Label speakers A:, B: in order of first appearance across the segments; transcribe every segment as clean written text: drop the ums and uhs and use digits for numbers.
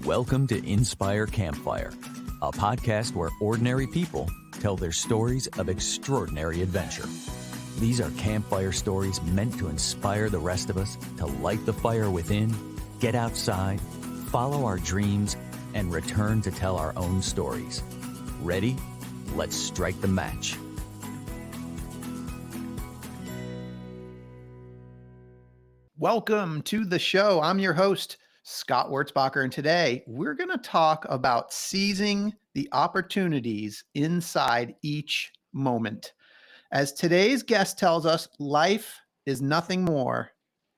A: Welcome to Inspire Campfire, a podcast where ordinary people tell their stories of extraordinary adventure. These are campfire stories meant to inspire the rest of us to light the fire within, get outside, follow our dreams, and return to tell our own stories. Ready? Let's strike the match.
B: Welcome to the show. I'm your host, Scott Wurzbacher, and today we're going to talk about seizing the opportunities inside each moment. As today's guest tells us, life is nothing more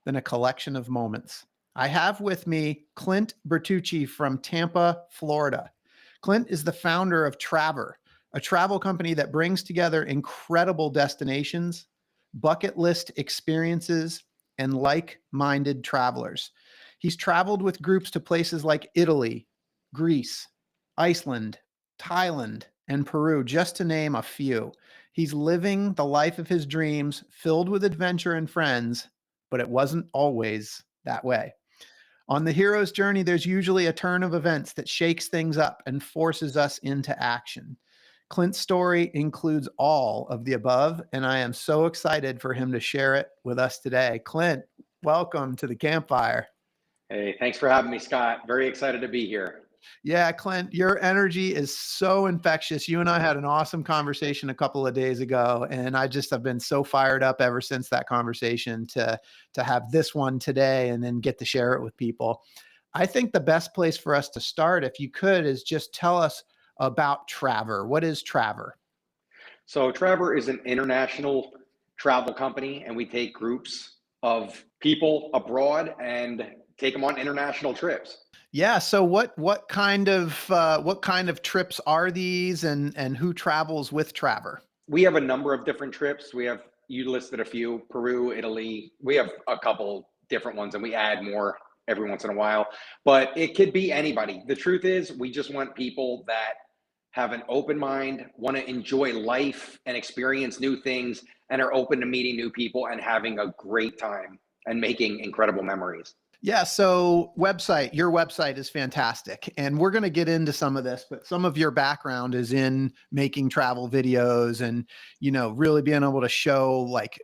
B: than a collection of moments. I have with me Clint Bertucci from Tampa, Florida. Clint is the founder of Travr, a travel company that brings together incredible destinations, bucket list experiences, and like-minded travelers. He's traveled with groups to places like Italy, Greece, Iceland, Thailand, and Peru, just to name a few. He's living the life of his dreams, filled with adventure and friends, but it wasn't always that way. On the hero's journey, there's usually a turn of events that shakes things up and forces us into action. Clint's story includes all of the above, and I am so excited for him to share it with us today. Clint, welcome to the campfire.
C: Hey, thanks for having me, Scott. Very excited to be here.
B: Yeah, Clint, your energy is so infectious. You and I had an awesome conversation a couple of days ago, and I just have been so fired up ever since that conversation to have this one today and then get to share it with people. I think the best place for us to start, if you could, is just tell us about Travr. What is Travr?
C: So Travr is an international travel company, and we take groups of people abroad and take them on international trips.
B: Yeah. So what kind of trips are these, and who travels with Travr?
C: We have a number of different trips. You listed a few: Peru, Italy. We have a couple different ones, and we add more every once in a while. But it could be anybody. The truth is, we just want people that have an open mind, want to enjoy life and experience new things, and are open to meeting new people and having a great time and making incredible memories.
B: Yeah. So your website is fantastic. And we're going to get into some of this, but some of your background is in making travel videos and, really being able to show like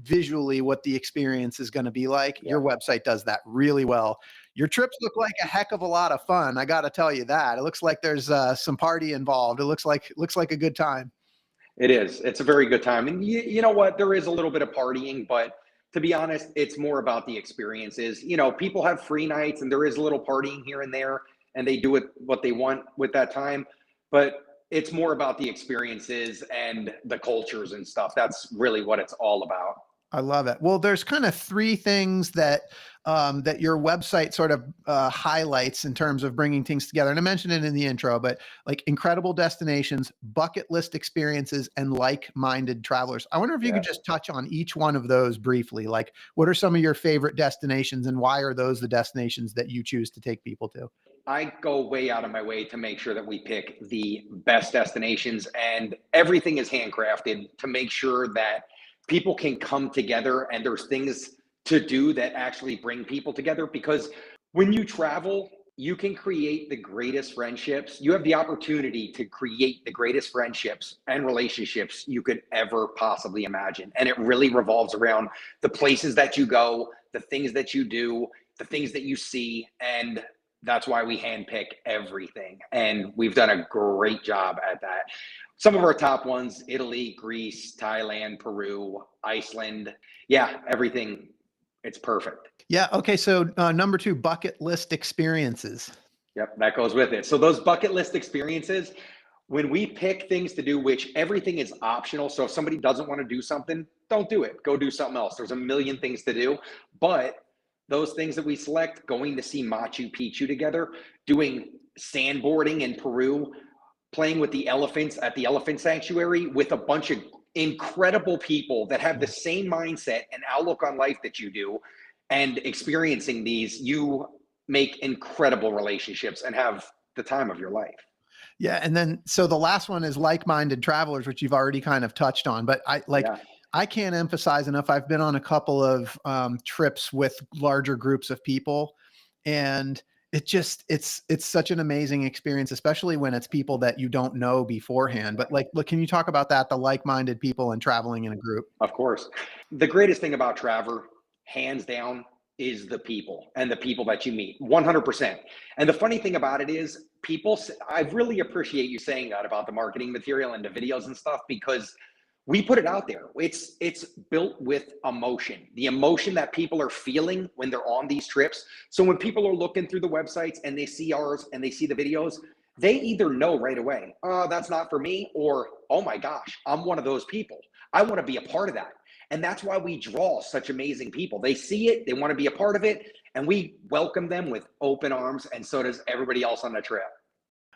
B: visually what the experience is going to be like. Yeah. Your website does that really well. Your trips look like a heck of a lot of fun. I got to tell you that. It looks like there's some party involved. It looks like a good time.
C: It is. It's a very good time. And you know what? There is a little bit of partying, but to be honest, it's more about the experiences. People have free nights and there is a little partying here and there, and they do it what they want with that time. But it's more about the experiences and the cultures and stuff. That's really what it's all about.
B: I love it. Well, there's kind of three things that your website sort of highlights in terms of bringing things together. And I mentioned it in the intro, but like incredible destinations, bucket list experiences, and like-minded travelers. I wonder if you could just touch on each one of those briefly. Like, what are some of your favorite destinations, and why are those the destinations that you choose to take people to?
C: I go way out of my way to make sure that we pick the best destinations, and everything is handcrafted to make sure that people can come together and there's things to do that actually bring people together. Because when you travel, you can create the greatest friendships. You have the opportunity to create the greatest friendships and relationships you could ever possibly imagine. And it really revolves around the places that you go, the things that you do, the things that you see. And that's why we handpick everything. And we've done a great job at that. Some of our top ones: Italy, Greece, Thailand, Peru, Iceland. Yeah, everything. It's perfect.
B: Yeah. Okay. So number 2, bucket list experiences.
C: Yep, that goes with it. So those bucket list experiences, when we pick things to do, which everything is optional. So if somebody doesn't want to do something, don't do it. Go do something else. There's a million things to do. But those things that we select: going to see Machu Picchu together, doing sandboarding in Peru, playing with the elephants at the elephant sanctuary with a bunch of incredible people that have the same mindset and outlook on life that you do, and experiencing these, you make incredible relationships and have the time of your life.
B: Yeah. And then, so the last one is like-minded travelers, which you've already kind of touched on, but I can't emphasize enough. I've been on a couple of trips with larger groups of people, and it's such an amazing experience, especially when it's people that you don't know beforehand. But like, look, can you talk about that? The like-minded people and traveling in a group.
C: Of course. The greatest thing about Travr, hands down, is the people and the people that you meet, 100%. And the funny thing about it is I really appreciate you saying that about the marketing material and the videos and stuff, because we put it out there. It's built with emotion, the emotion that people are feeling when they're on these trips. So when people are looking through the websites and they see ours and they see the videos, they either know right away, oh, that's not for me, or, oh my gosh, I'm one of those people. I want to be a part of that. And that's why we draw such amazing people. They see it, they want to be a part of it, and we welcome them with open arms, and so does everybody else on the trip.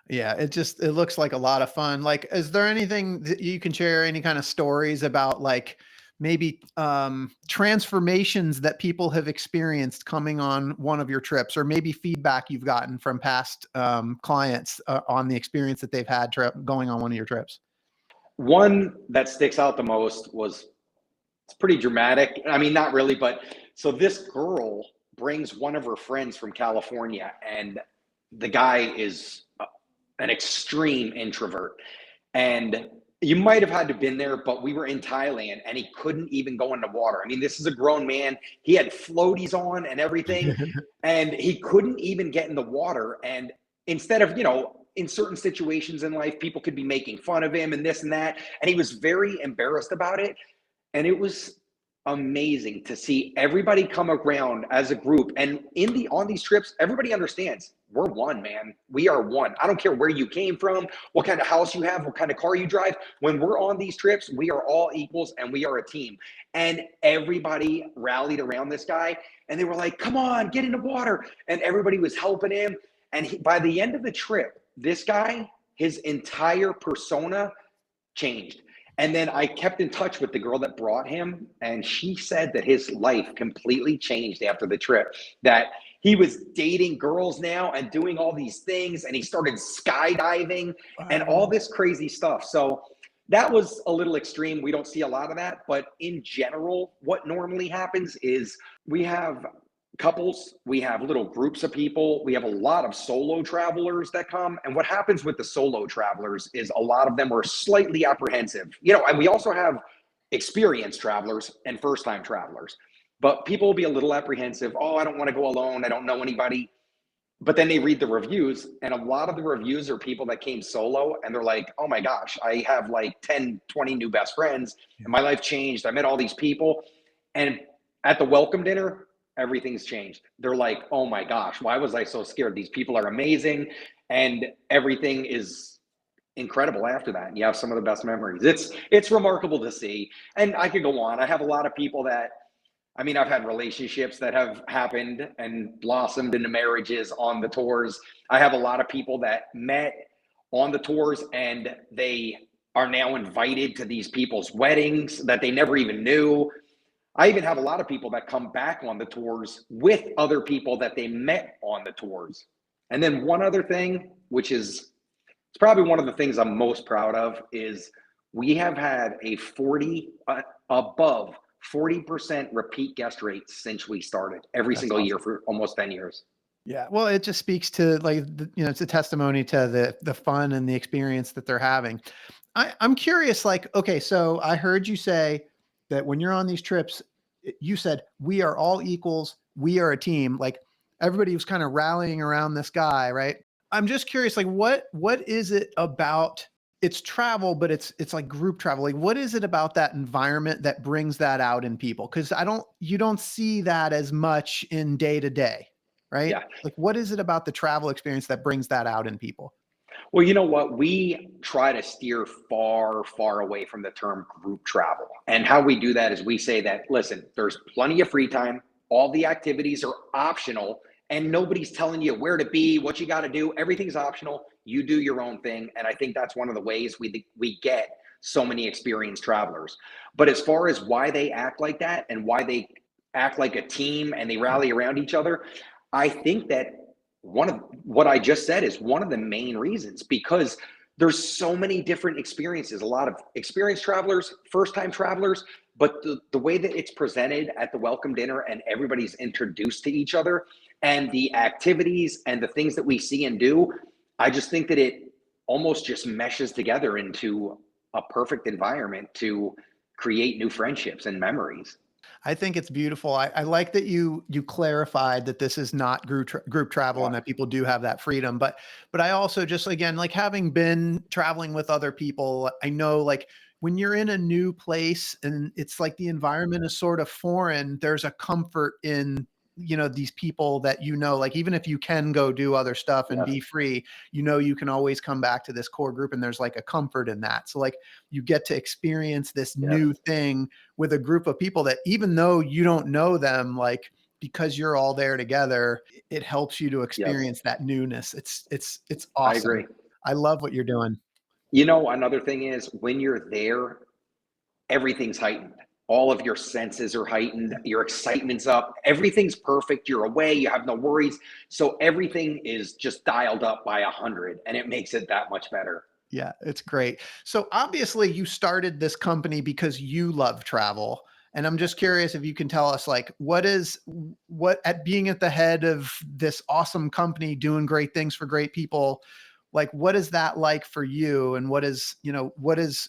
B: Yeah, it looks like a lot of fun. Like, is there anything that you can share, any kind of stories about like maybe transformations that people have experienced coming on one of your trips, or maybe feedback you've gotten from past clients on the experience that they've had going on one of your trips?
C: One that sticks out the most was, it's pretty dramatic. I mean, not really, but so this girl brings one of her friends from California, and the guy is an extreme introvert. And you might have had to been there, but we were in Thailand and he couldn't even go in the water. I mean, this is a grown man. He had floaties on and everything, and he couldn't even get in the water. And instead of, in certain situations in life, people could be making fun of him and this and that. And he was very embarrassed about it. And it was amazing to see everybody come around as a group. And on these trips, everybody understands we're one, man. We are one. I don't care where you came from, what kind of house you have, what kind of car you drive. When we're on these trips, we are all equals and we are a team. And everybody rallied around this guy and they were like, come on, get in the water. And everybody was helping him. And by the end of the trip, this guy, his entire persona changed. And then I kept in touch with the girl that brought him, and she said that his life completely changed after the trip, that he was dating girls now and doing all these things, and he started skydiving and all this crazy stuff. So that was a little extreme. We don't see a lot of that, but in general, what normally happens is we have couples, we have little groups of people, we have a lot of solo travelers that come. And what happens with the solo travelers is a lot of them are slightly apprehensive, and we also have experienced travelers and first-time travelers, but people will be a little apprehensive. Oh, I don't want to go alone, I don't know anybody. But then they read the reviews, and a lot of the reviews are people that came solo and they're like, oh my gosh, I have like 10, 20 new best friends and my life changed. I met all these people. And at the welcome dinner, everything's changed. They're like, oh my gosh, why was I so scared? These people are amazing. And everything is incredible after that. And you have some of the best memories. It's remarkable to see. And I could go on. I have a lot of people that, I've had relationships that have happened and blossomed into marriages on the tours. I have a lot of people that met on the tours and they are now invited to these people's weddings that they never even knew. I even have a lot of people that come back on the tours with other people that they met on the tours. And then one other thing, which is, it's probably one of the things I'm most proud of, is we have had a above 40% repeat guest rate since we started every single year for almost 10 years.
B: Yeah. Well, it just speaks to it's a testimony to the fun and the experience that they're having. I'm curious, okay, so I heard you say that when you're on these trips, you said, we are all equals. We are a team. Like everybody was kind of rallying around this guy, right? I'm just curious, what is it about, it's travel, but it's like group travel. Like, what is it about that environment that brings that out in people? Cause you don't see that as much in day to day, right?
C: Yeah.
B: Like, what is it about the travel experience that brings that out in people?
C: Well, you know what? We try to steer far, far away from the term group travel. And how we do that is we say that, listen, there's plenty of free time. All the activities are optional and nobody's telling you where to be, what you got to do. Everything's optional. You do your own thing. And I think that's one of the ways we get so many experienced travelers. But as far as why they act like that and why they act like a team and they rally around each other, I think that one of what I just said is one of the main reasons, because there's so many different experiences, a lot of experienced travelers, first-time travelers, but the way that it's presented at the welcome dinner and everybody's introduced to each other and the activities and the things that we see and do, I just think that it almost just meshes together into a perfect environment to create new friendships and memories.
B: I think it's beautiful. I like that you clarified that this is not group travel and
C: Yeah.
B: that people do have that freedom. But I also just, again, like having been traveling with other people, I know like when you're in a new place and it's like the environment is sort of foreign, there's a comfort in, these people that, like, even if you can go do other stuff and
C: Yes.
B: be free, you can always come back to this core group and there's like a comfort in that. So like you get to experience this
C: Yes.
B: new thing with a group of people that, even though you don't know them, like, because you're all there together, it helps you to
C: Yes.
B: experience that newness. It's
C: I
B: awesome.
C: agree.
B: I love what you're doing.
C: Another thing is when you're there, everything's heightened. All of your senses are heightened. Your excitement's up. Everything's perfect. You're away. You have no worries. So everything is just dialed up by 100, and it makes it that much better.
B: Yeah, it's great. So obviously you started this company because you love travel. And I'm just curious if you can tell us, like, what at being at the head of this awesome company doing great things for great people, like what is that like for you? And what is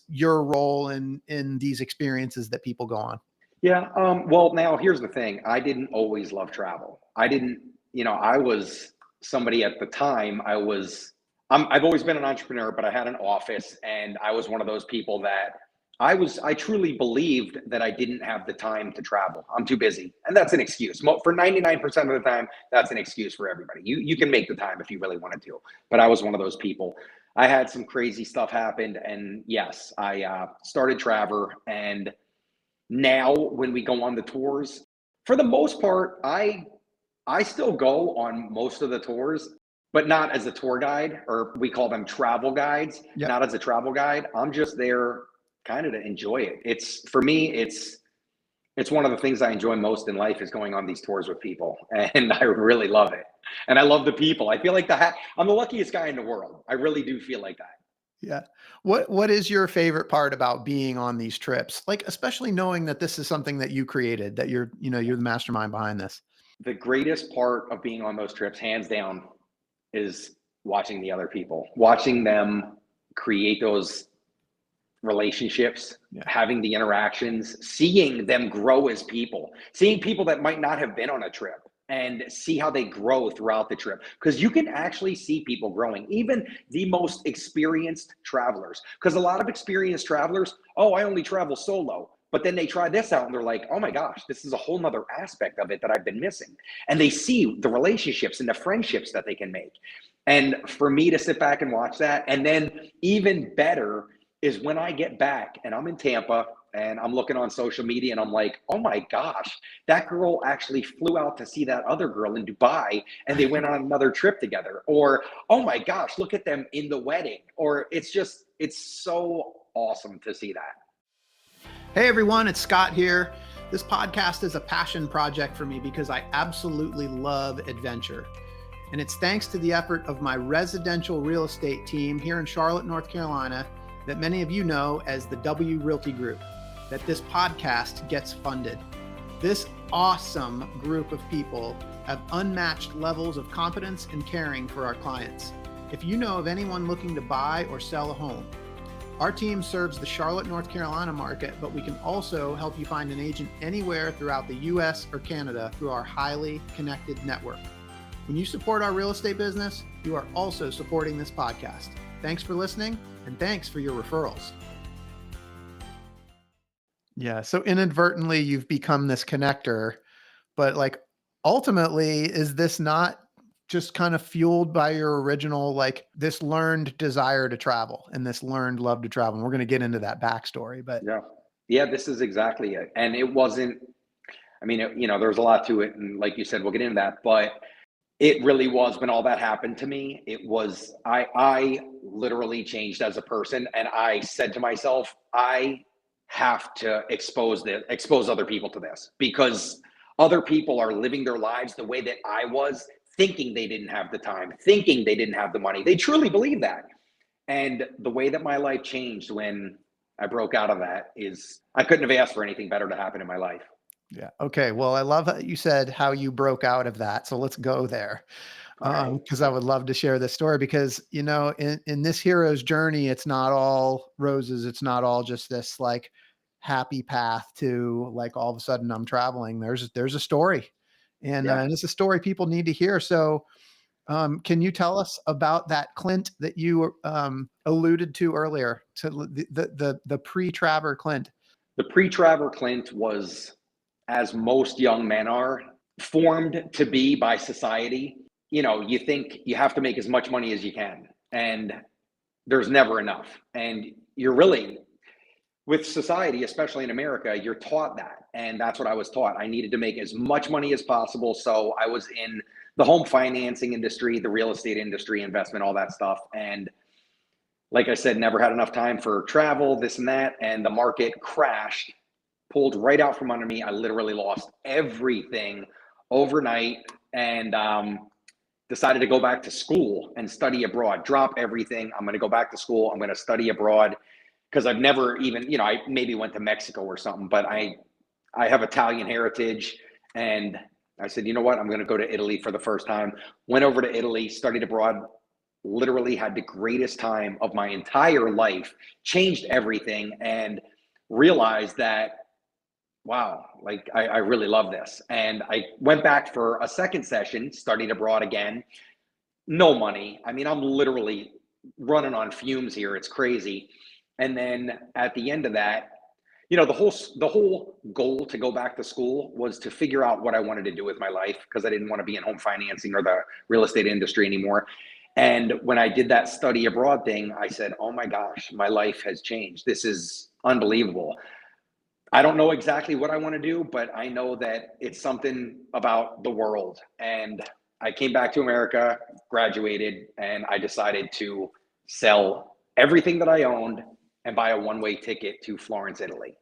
B: your role in these experiences that people go on?
C: Yeah. Well, now here's the thing. I didn't always love travel. I didn't, I was somebody at the time. I've always been an entrepreneur, but I had an office and I was one of those people that I truly believed that I didn't have the time to travel. I'm too busy. And that's an excuse. For 99% of the time, that's an excuse for everybody. You can make the time if you really wanted to. But I was one of those people. I had some crazy stuff happened. And yes, I started Travr, and now when we go on the tours, for the most part, I still go on most of the tours, but not as a tour guide, or we call them travel guides,
B: Yep.
C: not as a travel guide. I'm just there kind of to enjoy it. It's for me, it's one of the things I enjoy most in life is going on these tours with people, and I really love it. And I love the people. I feel like I'm the luckiest guy in the world. I really do feel like that.
B: Yeah. What is your favorite part about being on these trips? Like, especially knowing that this is something that you created, that you're the mastermind behind this.
C: The greatest part of being on those trips, hands down, is watching the other people, watching them create those relationships,
B: Yeah.
C: having the interactions, seeing them grow as people, seeing people that might not have been on a trip and see how they grow throughout the trip. Because you can actually see people growing, even the most experienced travelers. Because a lot of experienced travelers, oh, I only travel solo. But then they try this out and they're like, oh my gosh, this is a whole nother aspect of it that I've been missing. And they see the relationships and the friendships that they can make. And for me to sit back and watch that, and then even better is when I get back and I'm in Tampa and I'm looking on social media and I'm like, oh my gosh, that girl actually flew out to see that other girl in Dubai and they went on another trip together. Or, oh my gosh, look at them in the wedding. Or it's so awesome to see that.
B: Hey everyone, it's Scott here. This podcast is a passion project for me because I absolutely love adventure. And it's thanks to the effort of my residential real estate team here in Charlotte, North Carolina, that many of you know as the W Realty Group, that this podcast gets funded. This awesome group of people have unmatched levels of competence and caring for our clients. If you know of anyone looking to buy or sell a home, our team serves the Charlotte, North Carolina market, but we can also help you find an agent anywhere throughout the US or Canada through our highly connected network. When you support our real estate business, you are also supporting this podcast. Thanks for listening, and thanks for your referrals. Yeah, so inadvertently you've become this connector, but like ultimately, is this not just kind of fueled by your original, like this learned desire to travel and this learned love to travel? And we're going to get into that backstory, but
C: Yeah, this is exactly it. And it wasn't, there's a lot to it. And like you said, we'll get into that, but it really was when all that happened to me. It was, I literally changed as a person. And I said to myself, I have to expose other people to this, because other people are living their lives the way that I was, thinking they didn't have the time, thinking they didn't have the money. They truly believe that. And the way that my life changed when I broke out of that is I couldn't have asked for anything better to happen in my life.
B: Yeah. Okay. Well, I love how you said how you broke out of that. So let's go there.
C: All right.
B: Because I would love to share this story because, in this hero's journey, it's not all roses. It's not all just this like happy path to like all of a sudden I'm traveling. There's a story,
C: Yeah.
B: and it's a story people need to hear. So, can you tell us about that Clint that you alluded to earlier, to the pre-Travr Clint?
C: The pre-Travr Clint was, as most young men are, formed to be by society. You think you have to make as much money as you can, and there's never enough. And you're really, with society, especially in America, you're taught that. And that's what I was taught. I needed to make as much money as possible. So I was in the home financing industry, the real estate industry, investment, all that stuff. And like I said, never had enough time for travel, this and that. And the market crashed, pulled right out from under me. I literally lost everything overnight, and decided to go back to school and study abroad. Drop everything. I'm going to go back to school. I'm going to study abroad, because I've never even, I maybe went to Mexico or something, but I have Italian heritage. And I said, you know what? I'm going to go to Italy for the first time. Went over to Italy, studied abroad, literally had the greatest time of my entire life, changed everything, and realized that, wow, like I really love this. And I went back for a second session, studied abroad again. No money. I mean, I'm literally running on fumes here. It's crazy. And then at the end of that, the whole goal to go back to school was to figure out what I wanted to do with my life, because I didn't want to be in home financing or the real estate industry anymore. And when I did that study abroad thing, I said, oh my gosh, my life has changed. This is unbelievable. I don't know exactly what I want to do, but I know that it's something about the world. And I came back to America, graduated, and I decided to sell everything that I owned and buy a one-way ticket to Florence, Italy.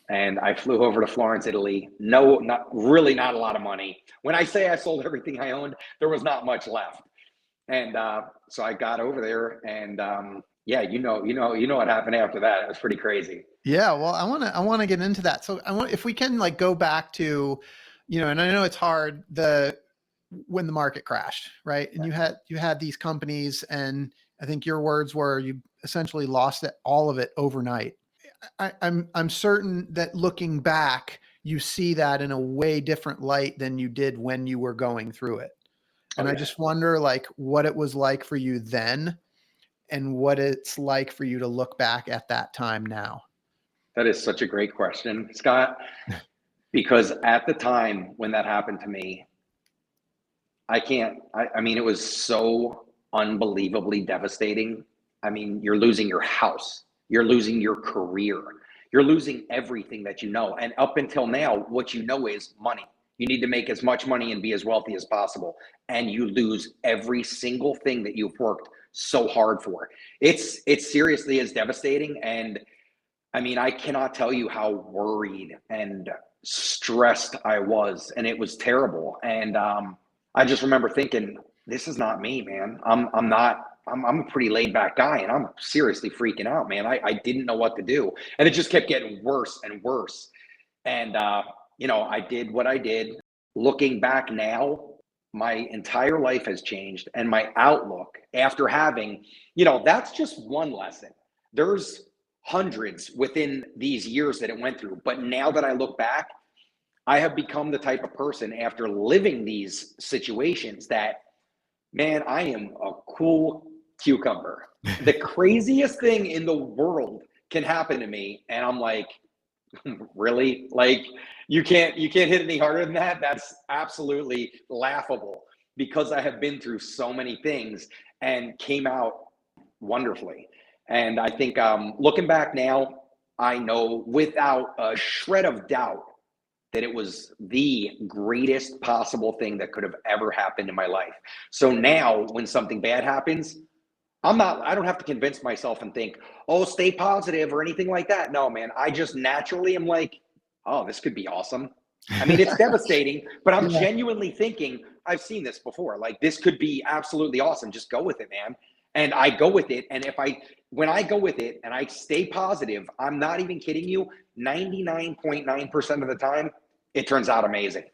C: And I flew over to Florence, Italy. No, not a lot of money. When I say I sold everything I owned, there was not much left. And so I got over there, and yeah, what happened after that. It was pretty crazy.
B: Yeah, well, I want to get into that. So I want, if we can like go back to, and I know it's hard, when the market crashed, right? And you had these companies, and I think your words were you essentially lost all of it overnight. I'm certain that looking back, you see that in a way different light than you did when you were going through it. And
C: Oh
B: I
C: yeah.
B: just wonder like what it was like for you then and what it's like for you to look back at that time now.
C: That is such a great question, Scott, because at the time when that happened to me, I mean, it was so unbelievably devastating. I mean, you're losing your house, you're losing your career, you're losing everything that you know. And up until now, what you know is money. You need to make as much money and be as wealthy as possible. And you lose every single thing that you've worked so hard for. It seriously is devastating. And I mean, I cannot tell you how worried and stressed I was, and it was terrible. And I just remember thinking, this is not me, man. I'm not. I'm a pretty laid back guy, and I'm seriously freaking out, man. I didn't know what to do, and it just kept getting worse and worse. And I did what I did. Looking back now, my entire life has changed, and my outlook after having, that's just one lesson. There's hundreds within these years that it went through. But now that I look back, I have become the type of person after living these situations that, man, I am a cool cucumber. The craziest thing in the world can happen to me. And I'm like, really? Like you can't hit any harder than that? That's absolutely laughable, because I have been through so many things and came out wonderfully. And I think looking back now, I know without a shred of doubt that it was the greatest possible thing that could have ever happened in my life. So now when something bad happens, I don't have to convince myself and think, oh, stay positive or anything like that. No, man, I just naturally am like, oh, this could be awesome. I mean, it's devastating, but I'm
B: Yeah.
C: genuinely thinking, I've seen this before. Like, this could be absolutely awesome. Just go with it, man. And I go with it. And when I go with it and I stay positive, I'm not even kidding you, 99.9% of the time, it turns out amazing.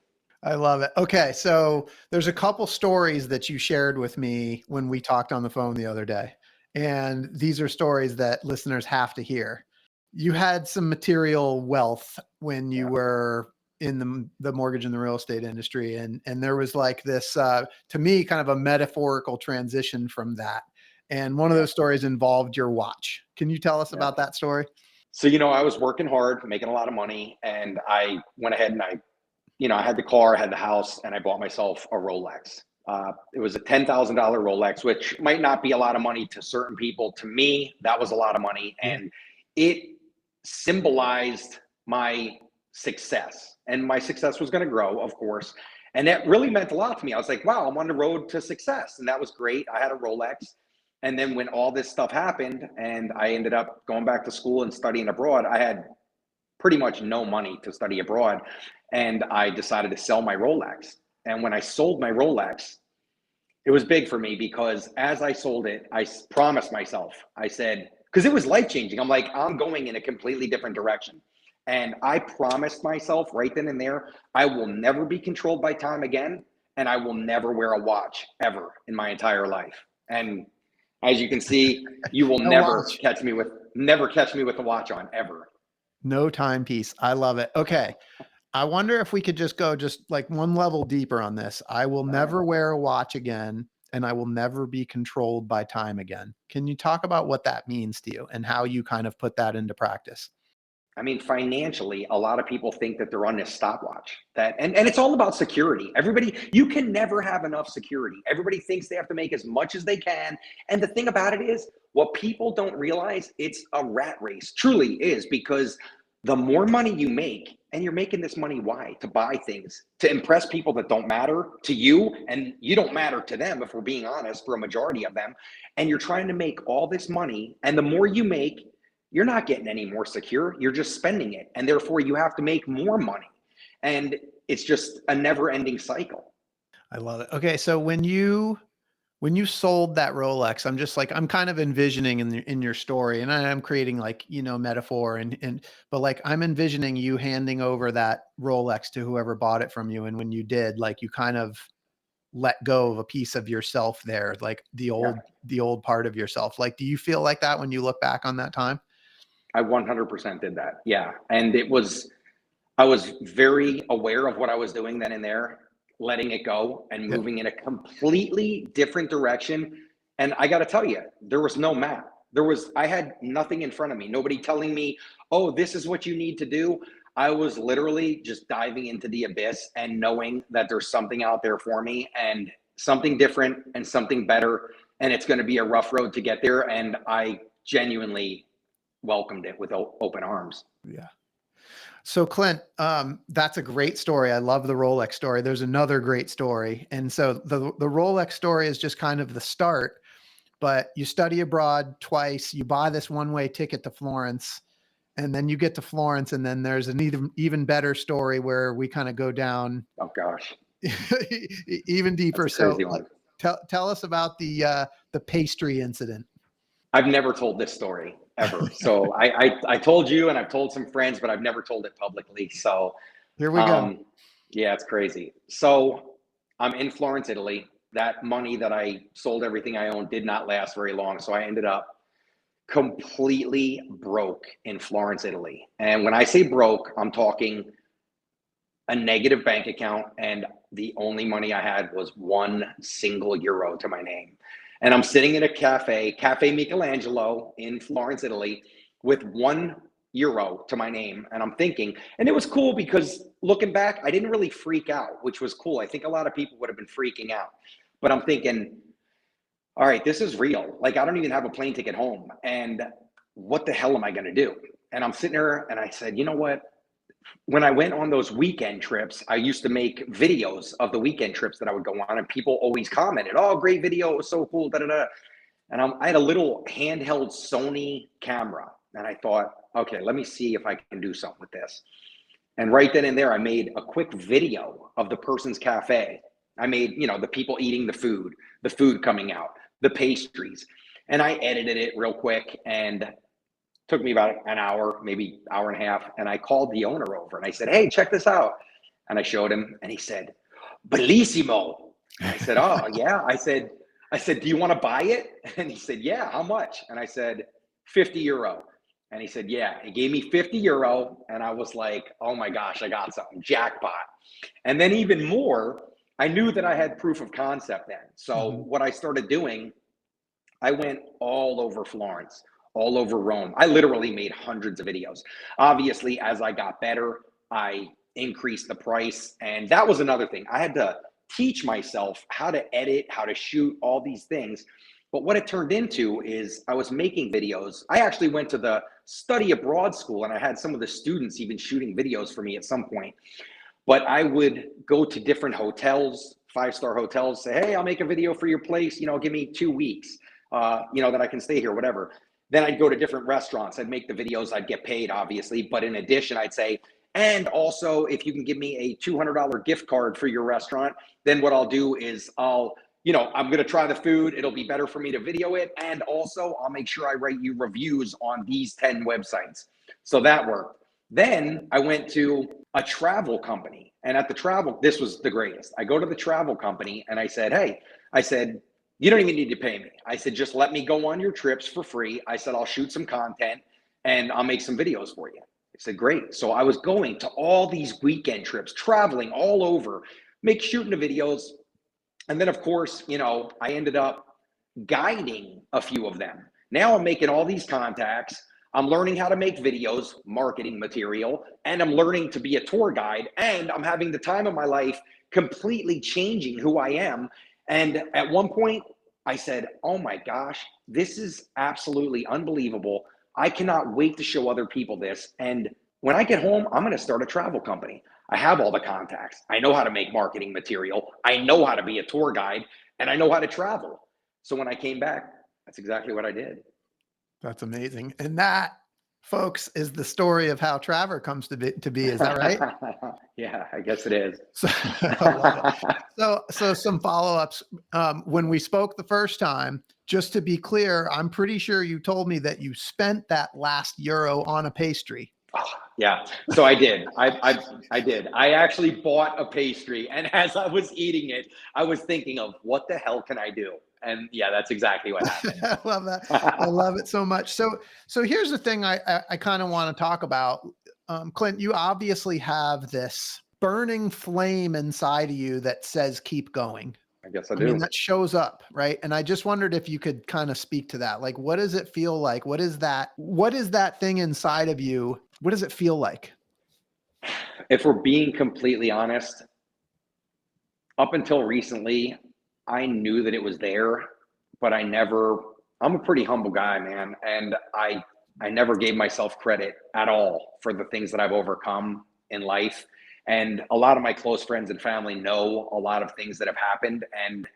B: I love it. Okay. So there's a couple stories that you shared with me when we talked on the phone the other day. And these are stories that listeners have to hear. You had some material wealth when you were in the mortgage and the real estate industry. And there was like this, to me, kind of a metaphorical transition from that. And one of those stories involved your watch. Can you tell us about that story?
C: So, I was working hard, making a lot of money, and I went ahead and I had the car, I had the house, and I bought myself a Rolex. It was a $10,000 Rolex, which might not be a lot of money to certain people. To me, that was a lot of money. And it symbolized my success. And my success was going to grow, of course. And that really meant a lot to me. I was like, wow, I'm on the road to success. And that was great. I had a Rolex. And then when all this stuff happened and I ended up going back to school and studying abroad, I had pretty much no money to study abroad. And I decided to sell my Rolex. And when I sold my Rolex, it was big for me because as I sold it, I promised myself, I said, because it was life-changing. I'm like, I'm going in a completely different direction. And I promised myself right then and there, I will never be controlled by time again. And I will never wear a watch ever in my entire life. And as you can see, you will never catch me with a watch on ever.
B: No timepiece. I love it. Okay. I wonder if we could just go just like one level deeper on this. I will never wear a watch again, and I will never be controlled by time again. Can you talk about what that means to you and how you kind of put that into practice?
C: I mean, financially, a lot of people think that they're on this stopwatch. And it's all about security. You can never have enough security. Everybody thinks they have to make as much as they can. And the thing about it is, what people don't realize, it's a rat race. Truly is, because the more money you make, and you're making this money, why? To buy things, to impress people that don't matter to you, and you don't matter to them, if we're being honest, for a majority of them. And you're trying to make all this money, and the more you make, you're not getting any more secure. You're just spending it. And therefore you have to make more money. And it's just a never ending cycle.
B: I love it. Okay. So when you sold that Rolex, I'm kind of envisioning in your story, and I'm creating metaphor but like I'm envisioning you handing over that Rolex to whoever bought it from you. And when you did, like you kind of let go of a piece of yourself there, like the old part of yourself. Like, do you feel like that when you look back on that time?
C: I 100% did that. Yeah. And I was very aware of what I was doing then and there, letting it go and moving in a completely different direction. And I got to tell you, there was no map. I had nothing in front of me. Nobody telling me, oh, this is what you need to do. I was literally just diving into the abyss and knowing that there's something out there for me and something different and something better. And it's going to be a rough road to get there. And I genuinely welcomed it with open arms.
B: Yeah. So Clint, that's a great story. I love the Rolex story. There's another great story. And so the Rolex story is just kind of the start, but you study abroad twice, you buy this one-way ticket to Florence, and then you get to Florence, and then there's an even better story where we kind of go down.
C: Oh gosh.
B: Even deeper.
C: That's a crazy
B: So
C: one.
B: Tell us about the pastry incident.
C: I've never told this story ever. So I told you, and I've told some friends, but I've never told it publicly. So
B: here we go.
C: Yeah, it's crazy. So I'm in Florence, Italy. That money that I sold everything I owned did not last very long. So I ended up completely broke in Florence, Italy. And when I say broke, I'm talking a negative bank account, and the only money I had was one single euro to my name. And I'm sitting in a Cafe Michelangelo in Florence, Italy, with €1 to my name. And I'm thinking, and it was cool because looking back, I didn't really freak out, which was cool. I think a lot of people would have been freaking out, but I'm thinking, all right, this is real. Like, I don't even have a plane ticket home. And what the hell am I going to do? And I'm sitting there and I said, you know what? When I went on those weekend trips, I used to make videos of the weekend trips that I would go on, and people always commented, oh, great video. It was so cool. Da, da, da. And I had a little handheld Sony camera. And I thought, okay, let me see if I can do something with this. And right then and there, I made a quick video of the person's cafe. I made, the people eating the food coming out, the pastries. And I edited it real quick, and took me about an hour, maybe hour and a half. And I called the owner over and I said, hey, check this out. And I showed him and he said, bellissimo. And I said, oh yeah. I said, do you want to buy it? And he said, yeah, how much? And I said, 50 euro. And he said, yeah. He gave me 50 euro. And I was like, oh my gosh, I got something, jackpot. And then even more, I knew that I had proof of concept then. So what I started doing, I went all over Florence, all over Rome. I literally made hundreds of videos. Obviously, as I got better, I increased the price. And that was another thing. I had to teach myself how to edit, how to shoot, all these things. But what it turned into is I was making videos. I actually went to the study abroad school, and I had some of the students even shooting videos for me at some point. But I would go to different hotels, 5-star hotels, say, hey, I'll make a video for your place, give me 2 weeks, that I can stay here, whatever. Then I'd go to different restaurants. I'd make the videos. I'd get paid, obviously. But in addition, I'd say, and also, if you can give me a $200 gift card for your restaurant, then what I'll do is I'm going to try the food. It'll be better for me to video it. And also, I'll make sure I write you reviews on these 10 websites. So that worked. Then I went to a travel company. And at the travel, this was the greatest. I go to the travel company and I said, hey, you don't even need to pay me. I said, just let me go on your trips for free. I said, I'll shoot some content and I'll make some videos for you. I said, great. So I was going to all these weekend trips, traveling all over, shooting the videos. And then, of course, I ended up guiding a few of them. Now I'm making all these contacts. I'm learning how to make videos, marketing material, and I'm learning to be a tour guide. And I'm having the time of my life completely changing who I am. And at one point, I said, oh my gosh, this is absolutely unbelievable. I cannot wait to show other people this. And when I get home, I'm going to start a travel company. I have all the contacts. I know how to make marketing material. I know how to be a tour guide, and I know how to travel. So when I came back, that's exactly what I did.
B: That's amazing. And that, folks, is the story of how Travr comes to be. Is that right?
C: Yeah, I guess it is.
B: So some follow-ups. When we spoke the first time, just to be clear, I'm pretty sure you told me that you spent that last euro on a pastry.
C: Yeah, so I did. I did. I actually bought a pastry, and as I was eating it, I was thinking of what the hell can I do? And yeah, that's exactly what happened.
B: I love that. I love it so much. So here's the thing I kind of want to talk about. Clint, you obviously have this burning flame inside of you that says, keep going.
C: I guess I do.
B: I mean, that shows up, right? And I just wondered if you could kind of speak to that. Like, what does it feel like? What is that thing inside of you? What does it feel like?
C: If we're being completely honest, up until recently, I knew that it was there, but I'm a pretty humble guy, man. And I never gave myself credit at all for the things that I've overcome in life. And a lot of my close friends and family know a lot of things that have happened and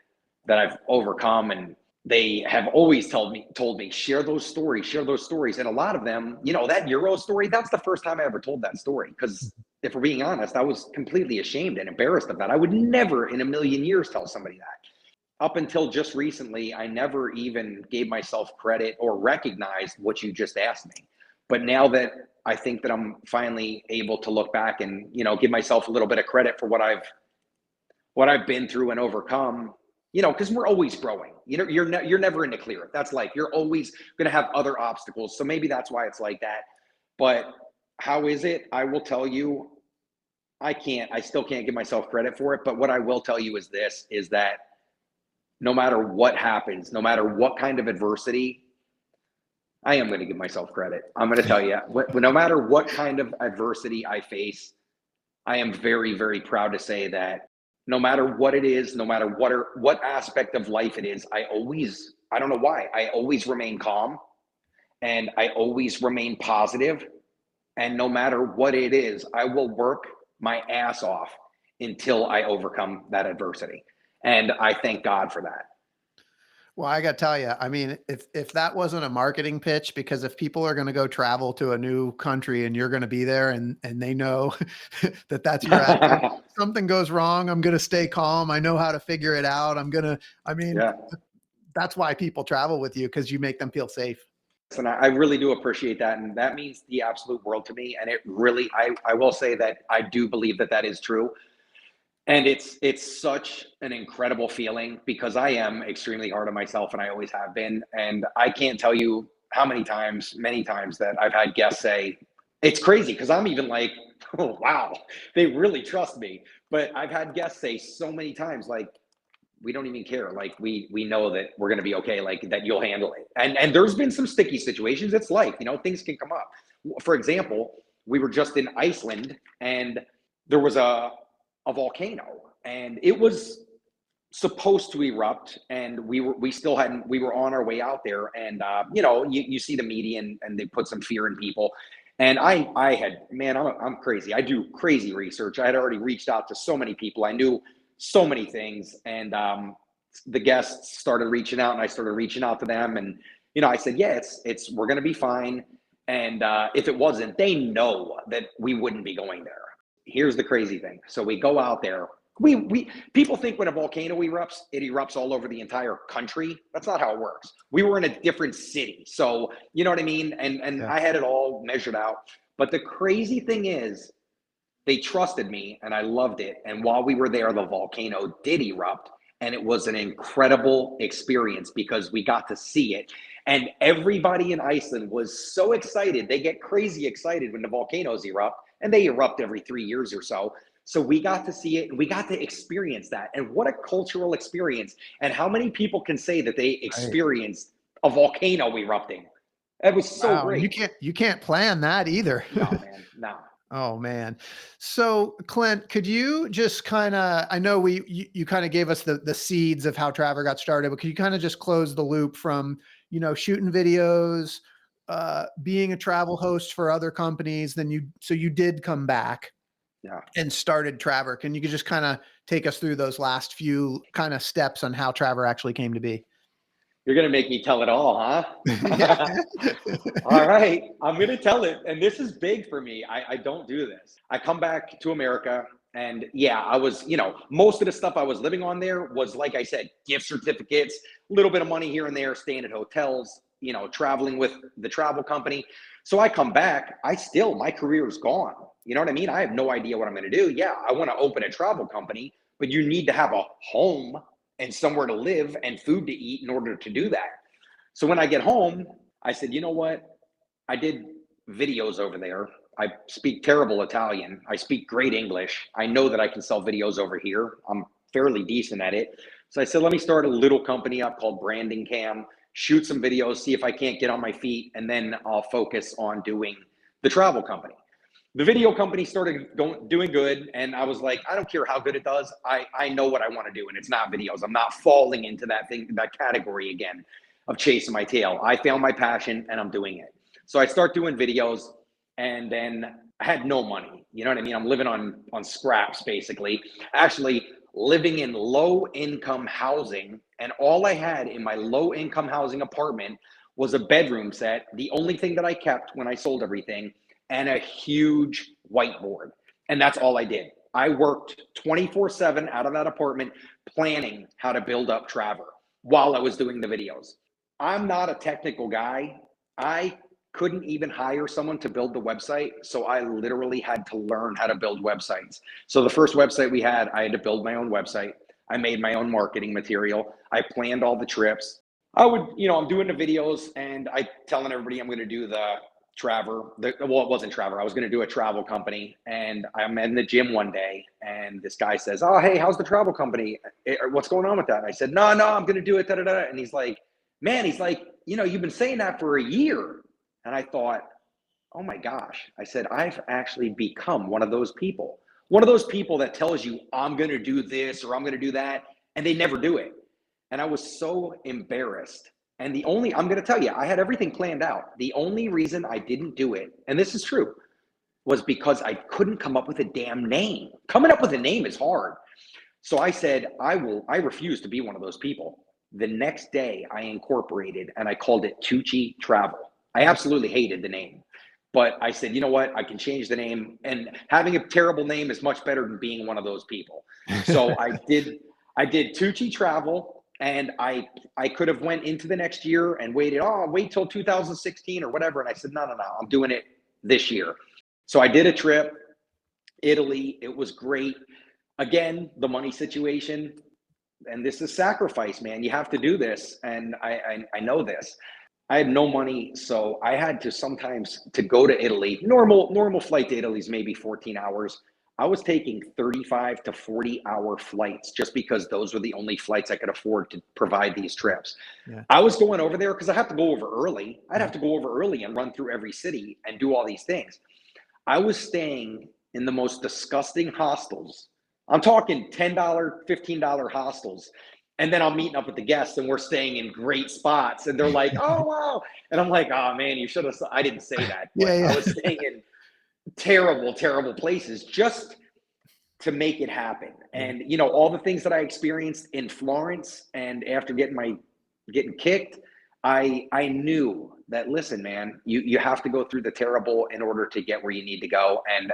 C: that I've overcome. And they have always told me, share those stories. And a lot of them, that Euro story, that's the first time I ever told that story. Because if we're being honest, I was completely ashamed and embarrassed of that. I would never in a million years tell somebody that. Up until just recently, I never even gave myself credit or recognized what you just asked me. But now that I think that I'm finally able to look back and, give myself a little bit of credit for what I've been through and overcome, because we're always growing. You're never in the clear. That's life. You're always going to have other obstacles. So maybe that's why it's like that. But how is it? I will tell you, I still can't give myself credit for it. But what I will tell you is that no matter what happens, no matter what kind of adversity, I am going to give myself credit. I'm going to tell you, no matter what kind of adversity I face, I am very, very proud to say that no matter what it is, no matter what aspect of life it is, I don't know why, I always remain calm and I always remain positive. And no matter what it is, I will work my ass off until I overcome that adversity. And I thank God for that.
B: Well, I got to tell you, I mean, if that wasn't a marketing pitch, because if people are going to go travel to a new country and you're going to be there and they know that's your attitude, something goes wrong, I'm going to stay calm. I know how to figure it out. That's why people travel with you, because you make them feel safe.
C: And I really do appreciate that. And that means the absolute world to me. And it really, I will say that I do believe that that is true. And it's such an incredible feeling because I am extremely hard on myself and I always have been. And I can't tell you how many times, that I've had guests say, it's crazy because I'm even like, oh, wow, they really trust me. But I've had guests say so many times, like, we don't even care. Like we know that we're going to be okay. Like that you'll handle it. And there's been some sticky situations. It's life, things can come up. For example, we were just in Iceland and there was a volcano and it was supposed to erupt and we were on our way out there and you see the media and they put some fear in people. And I had, man, I'm crazy. I do crazy research. I had already reached out to so many people. I knew so many things. And the guests started reaching out and I started reaching out to them. And, I said, yeah, we're going to be fine. And if it wasn't, they know that we wouldn't be going there. Here's the crazy thing. So we go out there. People think when a volcano erupts, it erupts all over the entire country. That's not how it works. We were in a different city. So, you know what I mean? And yeah. I had it all measured out. But the crazy thing is, they trusted me and I loved it. And while we were there, the volcano did erupt. And it was an incredible experience because we got to see it. And everybody in Iceland was so excited. They get crazy excited when the volcanoes erupt. And they erupt every 3 years or so. So we got to see it and we got to experience that. And what a cultural experience. And how many people can say that they experienced a volcano erupting? It was so great.
B: You can't plan that either.
C: No, man, no.
B: Oh man. So Clint, could you just kind of, I know you kind of gave us the seeds of how Travr got started, but could you kind of just close the loop from, shooting videos, being a travel host for other companies, so you did come back and started Travr. Can you just kind of take us through those last few kind of steps on how Travr actually came to be?
C: You're going to make me tell it all, huh? All right. I'm going to tell it. And this is big for me. I don't do this. I come back to America and I was, most of the stuff I was living on there was, like I said, gift certificates, a little bit of money here and there, staying at hotels, traveling with the travel company. So I come back, my career is gone. You know what I mean? I have no idea what I'm going to do. Yeah, I want to open a travel company, but you need to have a home and somewhere to live and food to eat in order to do that. So when I get home, I said, you know what? I did videos over there. I speak terrible Italian. I speak great English. I know that I can sell videos over here. I'm fairly decent at it. So I said, let me start a little company up called Branding Cam, shoot some videos, see if I can't get on my feet, and then I'll focus on doing the travel company. The video company started doing good. And I was like, I don't care how good it does. I know what I want to do. And it's not videos. I'm not falling into that category again of chasing my tail. I found my passion and I'm doing it. So I start doing videos and then I had no money. You know what I mean? I'm living on scraps, basically. Actually living in low income housing. And all I had in my low income housing apartment was a bedroom set. The only thing that I kept when I sold everything, and a huge whiteboard. And that's all I did. I worked 24/7 out of that apartment planning how to build up Travr while I was doing the videos. I'm not a technical guy. I couldn't even hire someone to build the website. So I literally had to learn how to build websites. So the first website we had, I had to build my own website. I made my own marketing material. I planned all the trips. I'm doing the videos and I telling everybody I'm going to do the Travr. It wasn't Travr. I was going to do a travel company, and I'm in the gym one day, and this guy says, "Oh, hey, how's the travel company? What's going on with that?" And I said, "No, I'm going to do it." Da, da, da. And he's like, "Man," he's like, "You've been saying that for a year." And I thought, "Oh my gosh!" I said, "I've actually become one of those people that tells you I'm going to do this or I'm going to do that, and they never do it." And I was so embarrassed. And I'm going to tell you, I had everything planned out. The only reason I didn't do it, and this is true, was because I couldn't come up with a damn name. Coming up with a name is hard. So I said, I refuse to be one of those people. The next day I incorporated and I called it Tucci Travel. I absolutely hated the name, but I said, you know what? I can change the name, and having a terrible name is much better than being one of those people. So I did Tucci Travel. And I could have went into the next year and wait till 2016 or whatever. And I said, no, I'm doing it this year. So I did a trip, Italy. It was great. Again, the money situation, and this is sacrifice, man. You have to do this. And I know this. I had no money, so I had to sometimes to go to Italy. Normal flight to Italy is maybe 14 hours. I was taking 35 to 40-hour flights just because those were the only flights I could afford to provide these trips.
B: Yeah.
C: I was going over there because I have to go over early. I'd have to go over early and run through every city and do all these things. I was staying in the most disgusting hostels. I'm talking $10, $15 hostels. And then I'm meeting up with the guests and we're staying in great spots. And they're like, oh, wow. And I'm like, oh, man, you should have. I didn't say that. But
B: Yeah.
C: I was staying in terrible places just to make it happen. And, you know, all the things that I experienced in Florence and after getting kicked, I knew that, listen, man, you have to go through the terrible in order to get where you need to go. And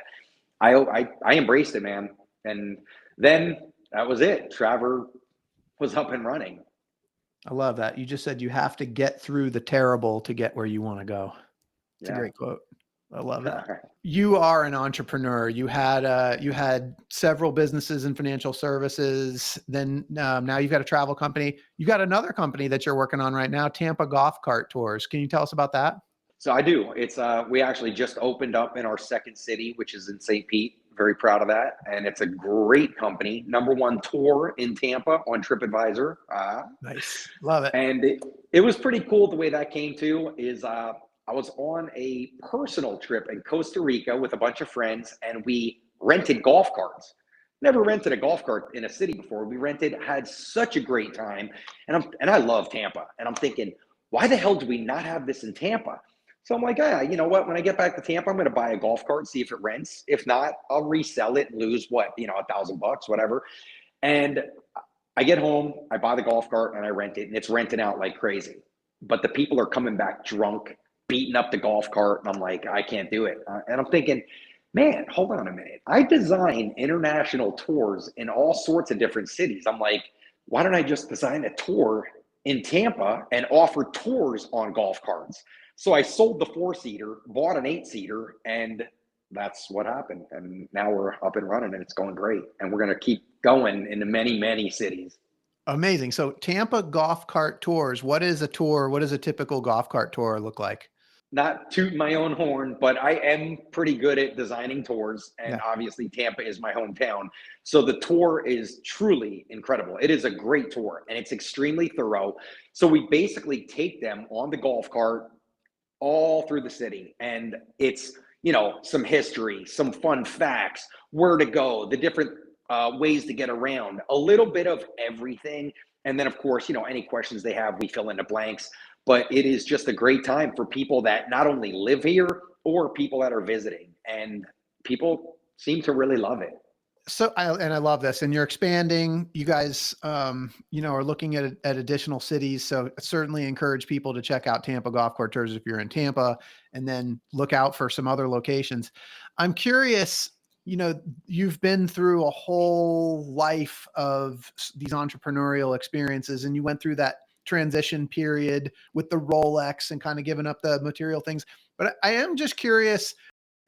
C: I embraced it, man. And then that was it. Travr was up and running.
B: I love that. You just said you have to get through the terrible to get where you want to go. It's a great quote. I love that. You are an entrepreneur. You had several businesses in financial services. Then now you've got a travel company. You got another company that you're working on right now, Tampa Golf Cart Tours. Can you tell us about that?
C: So I do. It's we actually just opened up in our second city, which is in St. Pete. Very proud of that. And it's a great company. #1 tour in Tampa on TripAdvisor.
B: Nice. Love it.
C: And it was pretty cool. The way that came to is I was on a personal trip in Costa Rica with a bunch of friends, and we rented golf carts. Never rented a golf cart in a city before. We had such a great time. And I love Tampa. And I'm thinking, why the hell do we not have this in Tampa? So I'm like, you know what? When I get back to Tampa, I'm going to buy a golf cart, see if it rents. If not, I'll resell it and lose $1,000, whatever. And I get home, I buy the golf cart and I rent it, and it's renting out like crazy. But the people are coming back drunk, beating up the golf cart. And I'm like, I can't do it. And I'm thinking, man, hold on a minute. I design international tours in all sorts of different cities. I'm like, why don't I just design a tour in Tampa and offer tours on golf carts? So I sold the 4-seater, bought an 8-seater, and that's what happened. And now we're up and running and it's going great. And we're going to keep going into many, many cities.
B: Amazing. So Tampa Golf Cart Tours, what is a tour? What does a typical golf cart tour look like?
C: Not toot my own horn, but I am pretty good at designing tours. And obviously Tampa is my hometown. So the tour is truly incredible. It is a great tour and it's extremely thorough. So we basically take them on the golf cart all through the city. And it's, some history, some fun facts, where to go, the different ways to get around, a little bit of everything. And then, of course, any questions they have, we fill in the blanks. But it is just a great time for people that not only live here or people that are visiting. And people seem to really love it.
B: So, I love this. And you're expanding. You guys, are looking at additional cities. So certainly encourage people to check out Tampa Golf Cart Tours if you're in Tampa, and then look out for some other locations. I'm curious, you've been through a whole life of these entrepreneurial experiences, and you went through that transition period with the Rolex and kind of giving up the material things. But I am just curious,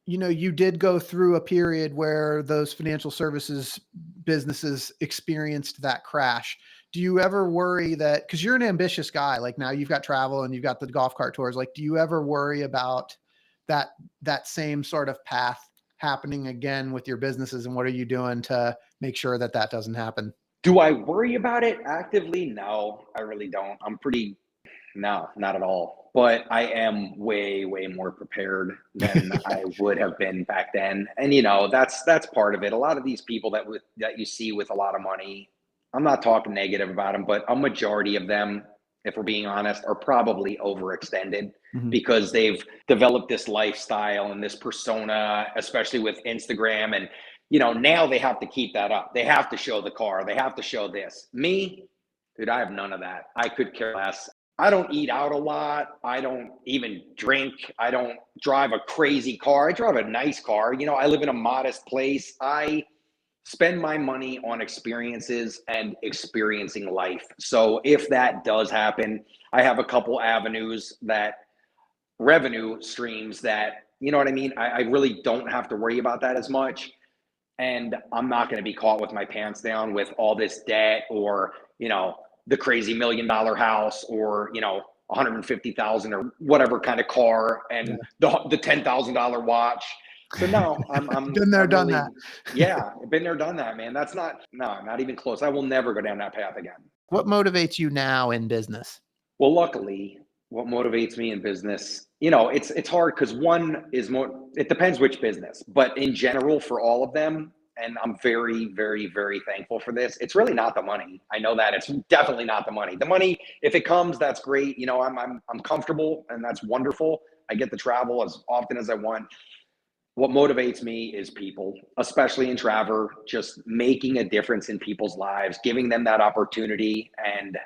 B: you did go through a period where those financial services businesses experienced that crash. Do you ever worry that, because you're an ambitious guy, like now you've got travel and you've got the golf cart tours, like, do you ever worry about that same sort of path happening again with your businesses? And what are you doing to make sure that doesn't happen?
C: Do I worry about it actively? No, I really don't. No, not at all. But I am way, way more prepared than I would have been back then. And, that's part of it. A lot of these people that you see with a lot of money, I'm not talking negative about them, but a majority of them, if we're being honest, are probably overextended because they've developed this lifestyle and this persona, especially with Instagram. And, now they have to keep that up. They have to show the car. They have to show this. Me, dude, I have none of that. I could care less. I don't eat out a lot. I don't even drink. I don't drive a crazy car. I drive a nice car. I live in a modest place. I spend my money on experiences and experiencing life. So if that does happen, I have a couple avenues that revenue streams that, you know what I mean? I really don't have to worry about that as much. And I'm not going to be caught with my pants down with all this debt or, the crazy $1 million house or, 150,000 or whatever kind of car
B: Yeah.
C: and the $10,000 watch. So no,
B: Been there,
C: I'm
B: done
C: really,
B: that.
C: yeah, been there, done that, man. Not even close. I will never go down that path again.
B: What motivates you now in business?
C: Well, luckily, what motivates me in business, it's hard because one is more, it depends which business, but in general, for all of them, and I'm very, very, very thankful for this. It's really not the money. I know that it's definitely not the money. The money, if it comes, that's great. I'm comfortable and that's wonderful. I get to travel as often as I want. What motivates me is people, especially in Travr, just making a difference in people's lives, giving them that opportunity, and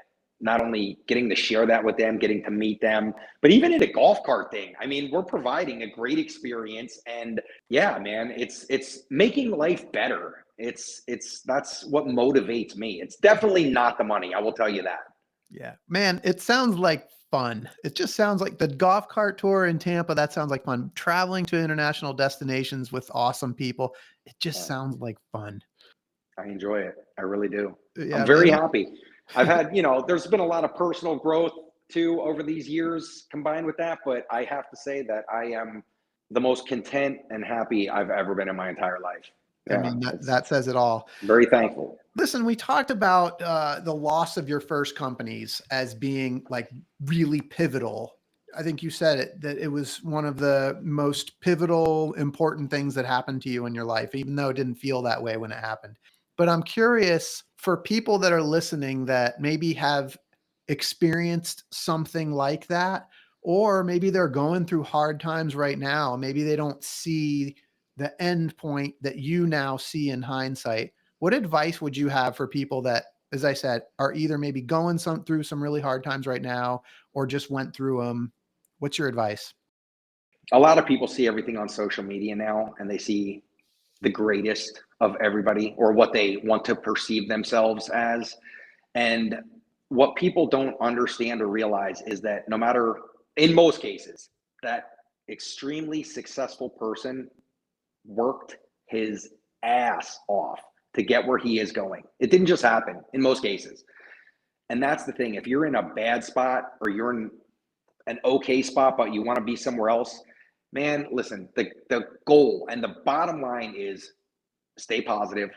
C: not only getting to share that with them, getting to meet them, but even in a golf cart thing. I mean, we're providing a great experience, and yeah, man, it's making life better. That's what motivates me. It's definitely not the money, I will tell you that.
B: Yeah, man, it sounds like fun. It just sounds like the golf cart tour in Tampa. That sounds like fun. Traveling to international destinations with awesome people. It just sounds like fun.
C: I enjoy it. I really do. I'm
B: Yeah,
C: very
B: man.
C: happy. I've had, there's been a lot of personal growth too over these years combined with that, but I have to say that I am the most content and happy I've ever been in my entire life.
B: I
C: Yeah,
B: mean,
C: it's
B: that says it all.
C: very thankful.
B: Listen, we talked about the loss of your first companies as being like really pivotal. I think you said it, that it was one of the most pivotal, important things that happened to you in your life, even though it didn't feel that way when it happened. But I'm curious for people that are listening that maybe have experienced something like that, or maybe they're going through hard times right now. Maybe they don't see the end point that you now see in hindsight. What advice would you have for people that, as I said, are either maybe going through some really hard times right now or just went through them? What's your advice?
C: A lot of people see everything on social media now and they see the greatest of everybody or what they want to perceive themselves as. And what people don't understand or realize is that no matter, in most cases, that extremely successful person worked his ass off to get where he is going. It didn't just happen in most cases. And that's the thing. If you're in a bad spot or you're in an okay spot, but you want to be somewhere else, man, listen, the goal and the bottom line is stay positive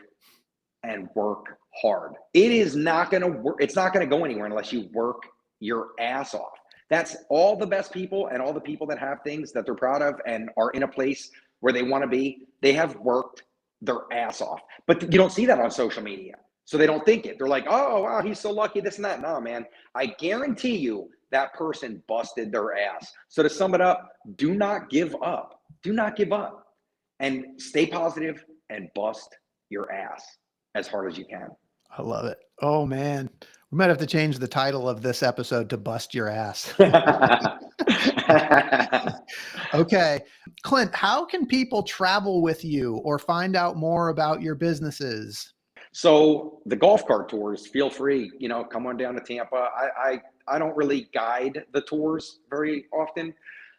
C: and work hard. It is not going to work. It's not going to go anywhere unless you work your ass off. That's all the best people and all the people that have things that they're proud of and are in a place where they want to be. They have worked their ass off, but you don't see that on social media. So they don't think it. They're like, oh, wow, he's so lucky, this and that. No, man, I guarantee you that person busted their ass. So to sum it up, do not give up. Do not give up and stay positive and bust your ass as hard as you can.
B: I love it. Oh man, we might have to change the title of this episode to "Bust Your Ass." Okay, Clint, how can people travel with you or find out more about your businesses?
C: So the golf cart tours, feel free, come on down to Tampa. I don't really guide the tours very often,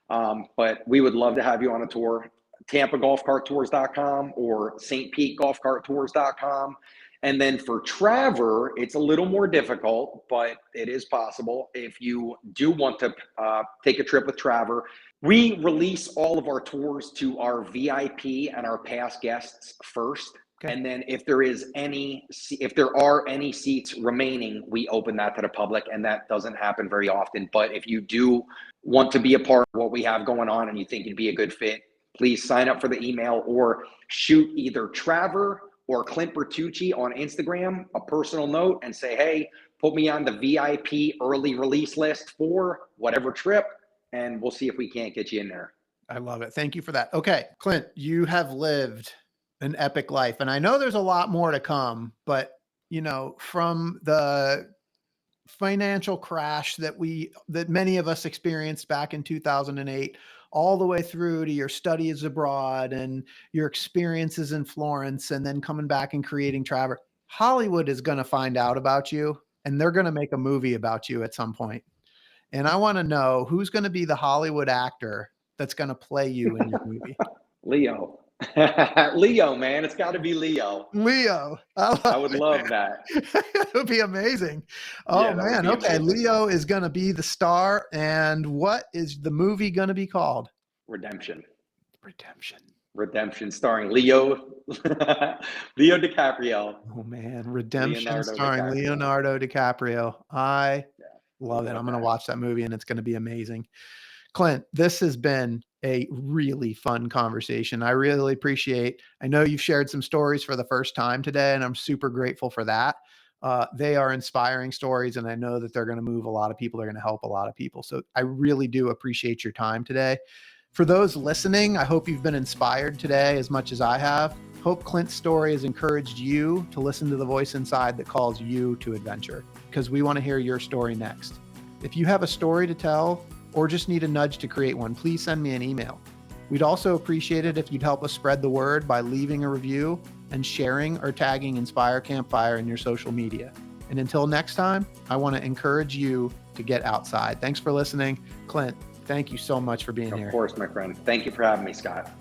C: but we would love to have you on a tour. TampaGolfCartTours.com or St. Pete GolfCartTours.com. And then for Travr, it's a little more difficult, but it is possible. If you do want to take a trip with Travr, we release all of our tours to our VIP and our past guests first.
B: Okay.
C: And then if there are any seats remaining, we open that to the public, and that doesn't happen very often. But if you do want to be a part of what we have going on and you think you'd be a good fit, please sign up for the email or shoot either Travr or Clint Bertucci on Instagram a personal note and say, hey, put me on the VIP early release list for whatever trip, and we'll see if we can't get you in there.
B: I love it. Thank you for that. Okay, Clint, you have lived an epic life, and I know there's a lot more to come, but from the financial crash that many of us experienced back in 2008, all the way through to your studies abroad and your experiences in Florence, and then coming back and creating Travr. Hollywood is going to find out about you, and they're going to make a movie about you at some point. And I want to know who's going to be the Hollywood actor that's going to play you in your movie.
C: Leo. Leo, man. It's got to be Leo.
B: Leo.
C: I would love that.
B: It would be amazing. Oh,
C: Yeah, that would
B: man.
C: be
B: Okay.
C: amazing.
B: Leo is going to be the star. And what is the movie going to be called?
C: Redemption.
B: Redemption.
C: Starring Leo DiCaprio.
B: Oh, man. Redemption
C: Leonardo
B: starring
C: DiCaprio.
B: Leonardo DiCaprio. I love it. I'm going to watch that movie, and it's going to be amazing. Clint, this has been a really fun conversation. I really appreciate. I know you've shared some stories for the first time today, and I'm super grateful for that. They are inspiring stories, and I know that they're going to move a lot of people. They're going to help a lot of people. So I really do appreciate your time today. For those listening, I hope you've been inspired today as much as I have. Hope Clint's story has encouraged you to listen to the voice inside that calls you to adventure, because we want to hear your story next. If you have a story to tell, or just need a nudge to create one, please send me an email. We'd also appreciate it if you'd help us spread the word by leaving a review and sharing or tagging Inspire Campfire in your social media. And until next time, I want to encourage you to get outside. Thanks for listening. Clint, thank you so much for being here.
C: Of course, my friend. Thank you for having me, Scott.